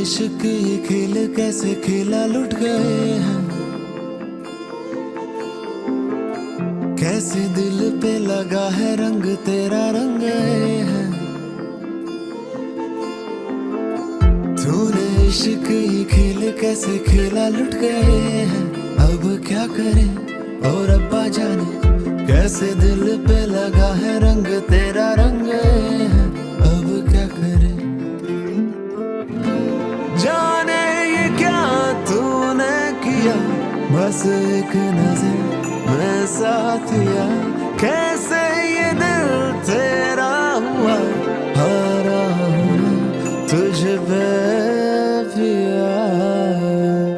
इश्क ये खेल कैसे खेला लुट गए हैं, कैसे दिल पे लगा है रंग तेरा रंग गए हैं। तूने इश्क ये खेल कैसे खेला लुट गए हैं। अब क्या करें और अब्बा जाने कैसे दिल पे लगा है रंग तेरा रंग गए हैं। अब क्या करें जाने ये क्या तूने किया, बस एक नजर में साथिया कैसे ये दिल तेरा हुआ। हारा हूँ तुझ पे पिया,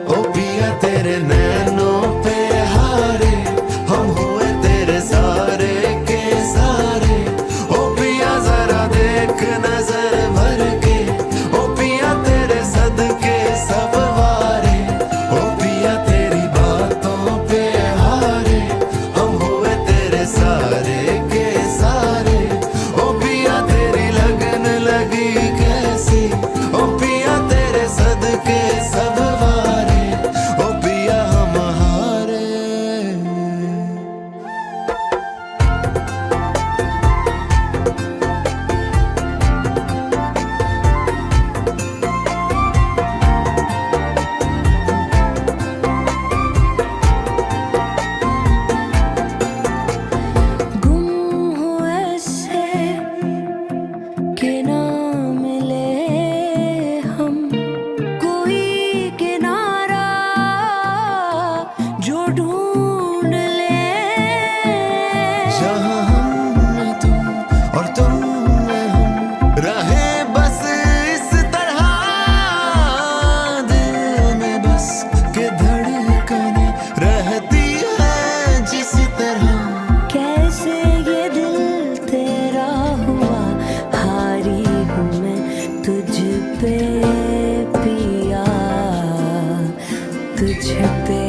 ओ पिया तेरे नैनों पे हारे हम हुए तेरे सारे के सारे। ओ पिया जरा देख नजर भर के, ओ पिया तेरे सदके सब वारे। ओ पिया तेरी बातों पे हारे हम हुए तेरे सारे के सारे। ओ पिया तेरी लगन लगी कैसी, ओ पिया तेरे सदके सब वारे। ओ पिया हम हारे। गुम हो ऐसे कि ना मिले हम, कोई किनारा जो ढूंढ ले। जहाँ हम में तुम और तुम में हम रहे बस इस तरह, दिल में बस के धड़कने रहती है जिस तरह। कैसे ये दिल तेरा हुआ, हारी हूँ मैं तुझ पे पिया, तुझ पे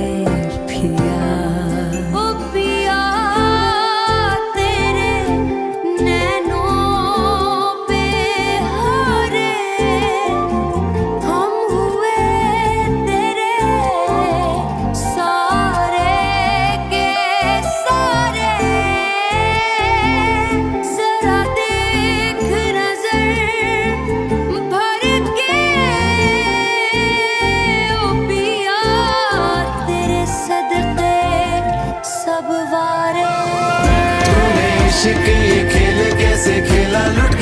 पिया। ओ पिया तेरे नैनों पे हारे हम हुए तेरे सारे के सारे। जरा देख नजर भर के, ओ पिया तेरे सदके सब वारे। तूने इश्क ये खेल कैसे खेला लुट